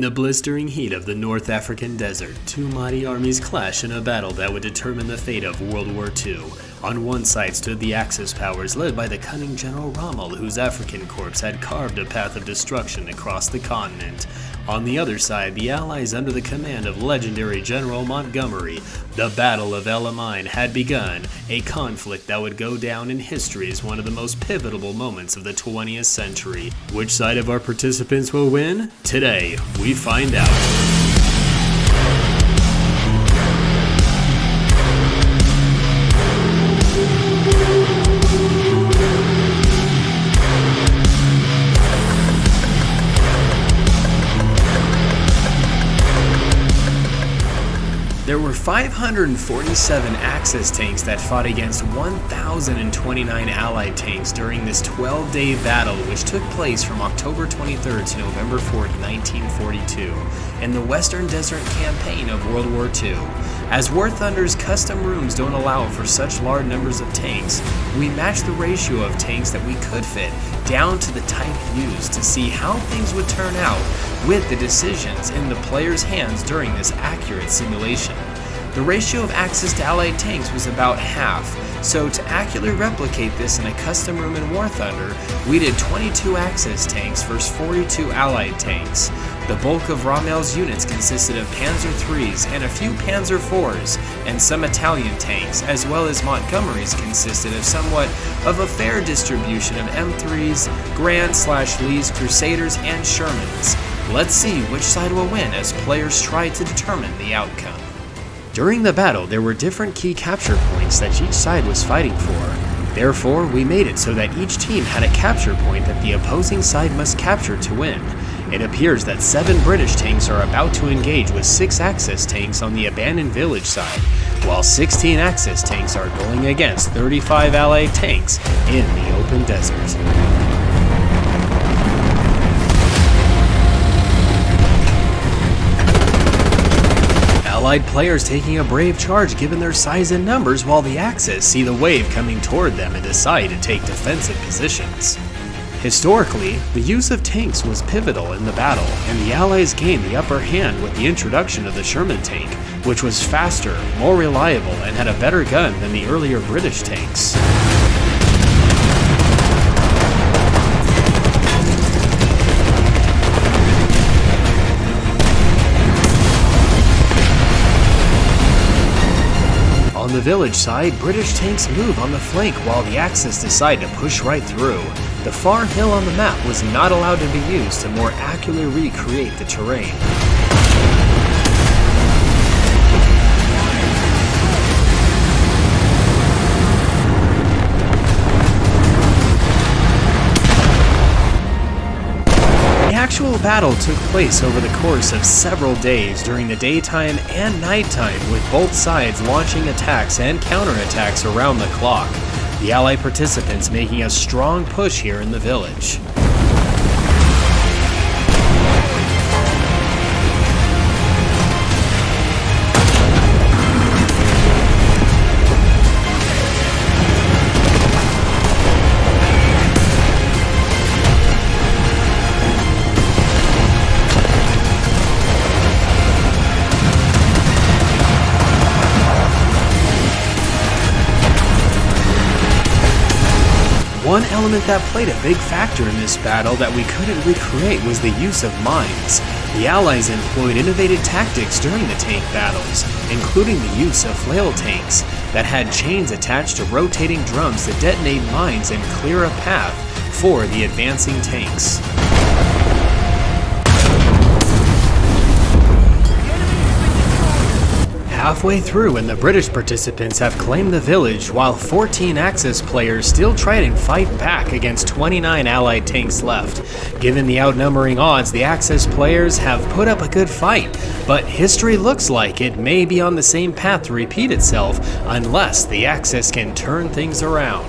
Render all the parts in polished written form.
In the blistering heat of the North African desert, two mighty armies clash in a battle that would determine the fate of World War II. On one side stood the Axis powers led by the cunning General Rommel, whose African corps had carved a path of destruction across the continent. On the other side, the Allies under the command of legendary General Montgomery. The Battle of El Alamein had begun, a conflict that would go down in history as one of the most pivotal moments of the 20th century. Which side of our participants will win? Today, we find out. There were 547 Axis tanks that fought against 1,029 Allied tanks during this 12-day battle, which took place from October 23rd to November 4th, 1942, in the Western Desert Campaign of World War II. As War Thunder's custom rooms don't allow for such large numbers of tanks, we matched the ratio of tanks that we could fit down to the type used to see how things would turn out with the decisions in the player's hands during this accurate simulation. The ratio of Axis to Allied tanks was about half, so to accurately replicate this in a custom room in War Thunder, we did 22 Axis tanks versus 42 Allied tanks. The bulk of Rommel's units consisted of Panzer IIIs and a few Panzer IVs and some Italian tanks, as well as Montgomery's consisted of somewhat of a fair distribution of M3s, Grand/Lees, Crusaders, and Shermans. Let's see which side will win as players try to determine the outcome. During the battle, there were different key capture points that each side was fighting for. Therefore, we made it so that each team had a capture point that the opposing side must capture to win. It appears that 7 British tanks are about to engage with 6 Axis tanks on the abandoned village side, while 16 Axis tanks are going against 35 Allied tanks in the open desert. Allied players taking a brave charge given their size and numbers, while the Axis see the wave coming toward them and decide to take defensive positions. Historically, the use of tanks was pivotal in the battle, and the Allies gained the upper hand with the introduction of the Sherman tank, which was faster, more reliable, and had a better gun than the earlier British tanks. On the village side, British tanks move on the flank while the Axis decide to push right through. The far hill on the map was not allowed to be used to more accurately recreate the terrain. The actual battle took place over the course of several days during the daytime and nighttime, with both sides launching attacks and counterattacks around the clock. The Allied participants making a strong push here in the village. One element that played a big factor in this battle that we couldn't recreate was the use of mines. The Allies employed innovative tactics during the tank battles, including the use of flail tanks that had chains attached to rotating drums to detonate mines and clear a path for the advancing tanks. Halfway through, and the British participants have claimed the village, while 14 Axis players still try and fight back against 29 Allied tanks left. Given the outnumbering odds, the Axis players have put up a good fight, but history looks like it may be on the same path to repeat itself unless the Axis can turn things around.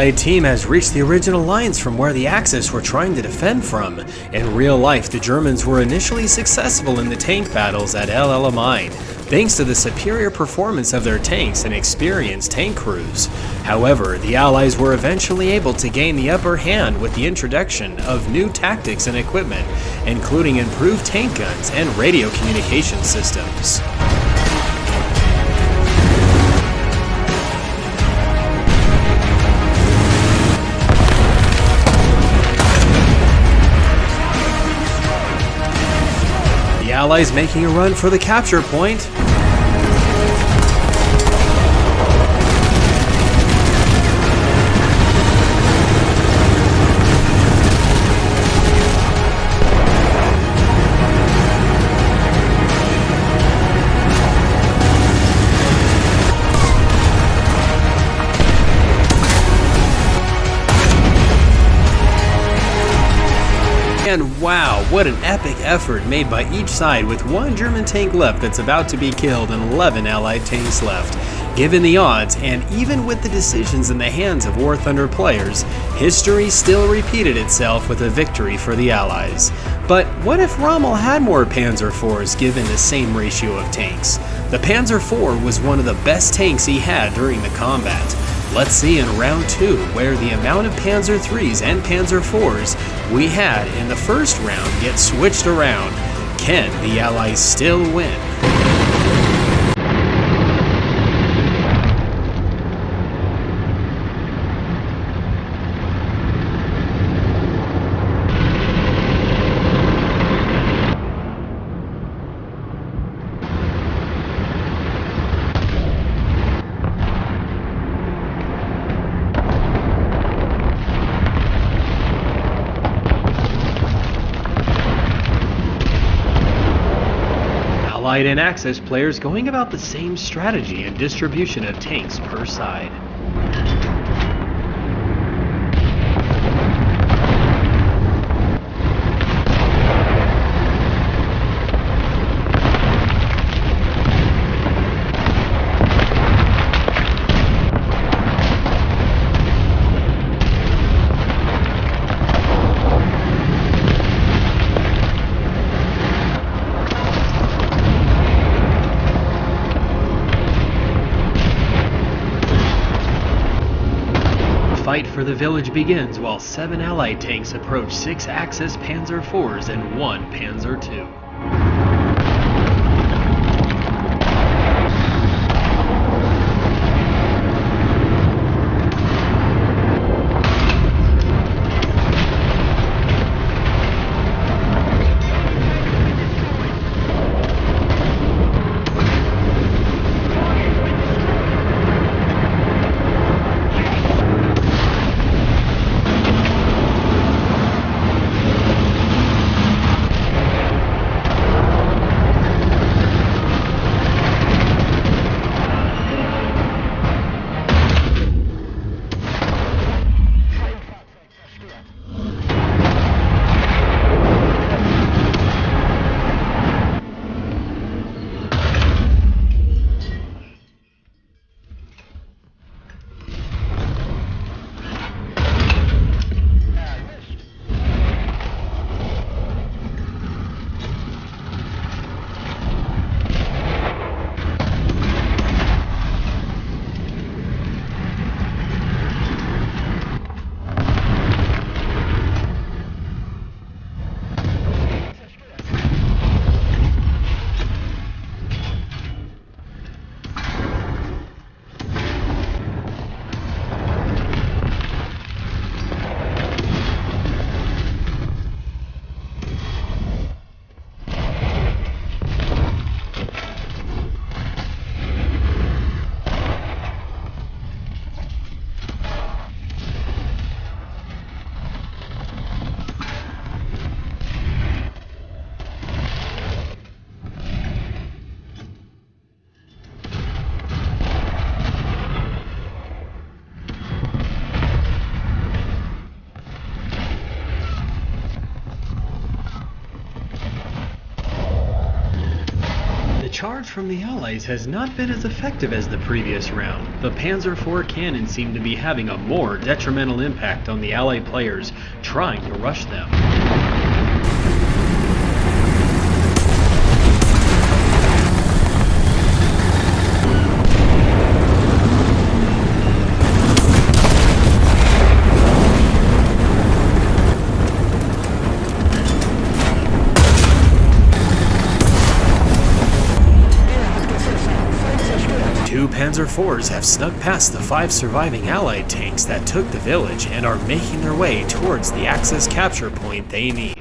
Allied team has reached the original lines from where the Axis were trying to defend from. In real life, the Germans were initially successful in the tank battles at El Alamein, thanks to the superior performance of their tanks and experienced tank crews. However, the Allies were eventually able to gain the upper hand with the introduction of new tactics and equipment, including improved tank guns and radio communication systems. The Allies making a run for the capture point. And wow, what an epic effort made by each side with one German tank left that's about to be killed and 11 Allied tanks left. Given the odds, and even with the decisions in the hands of War Thunder players, history still repeated itself with a victory for the Allies. But what if Rommel had more Panzer IVs given the same ratio of tanks? The Panzer IV was one of the best tanks he had during the combat. Let's see in round 2 where the amount of Panzer IIIs and Panzer IVs we had in the first round gets switched around. Can the Allies still win? Allied and Axis players going about the same strategy and distribution of tanks per side. Fight for the village begins while 7 Allied tanks approach 6 Axis Panzer IVs and 1 Panzer II. charge from the Allies has not been as effective as the previous round. The Panzer IV cannons seem to be having a more detrimental impact on the Allied players trying to rush them. Two Panzer IVs have snuck past the 5 surviving Allied tanks that took the village and are making their way towards the Axis capture point they need.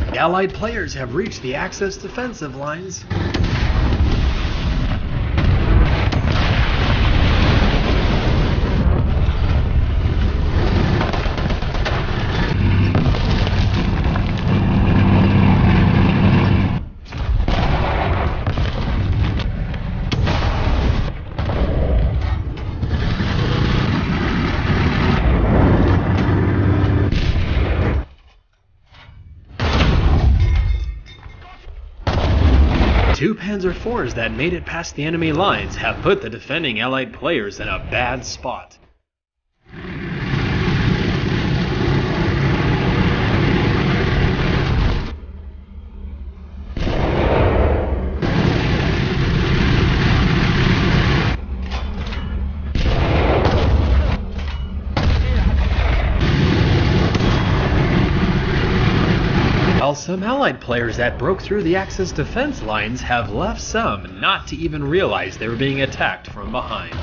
The Allied players have reached the Axis defensive lines. Two Panzer IVs that made it past the enemy lines have put the defending Allied players in a bad spot. While some Allied players that broke through the Axis defense lines have left some not to even realize they were being attacked from behind.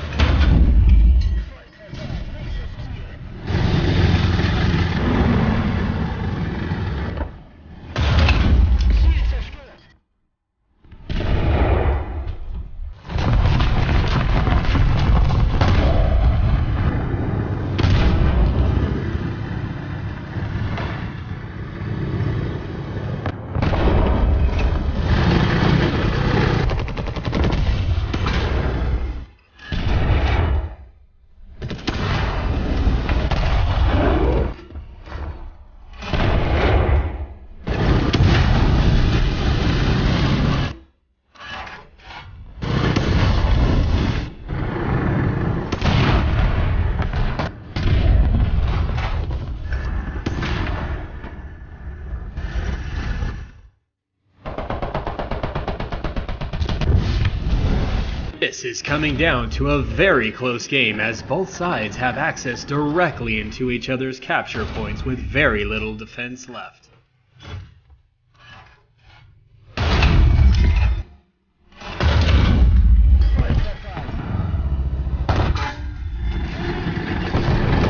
This is coming down to a very close game as both sides have access directly into each other's capture points with very little defense left.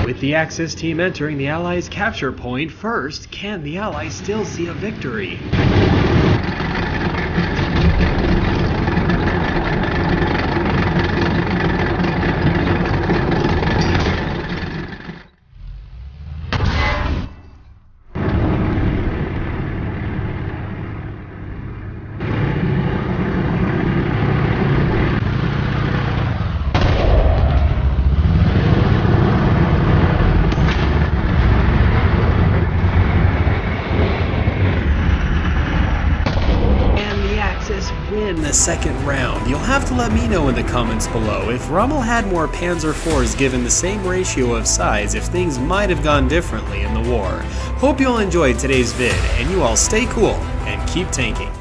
With the Axis team entering the Allies' capture point first, can the Allies still see a victory? Win the second round. You'll have to let me know in the comments below if Rommel had more Panzer IVs given the same ratio of size, if things might have gone differently in the war. Hope you all enjoyed today's vid, and you all stay cool and keep tanking.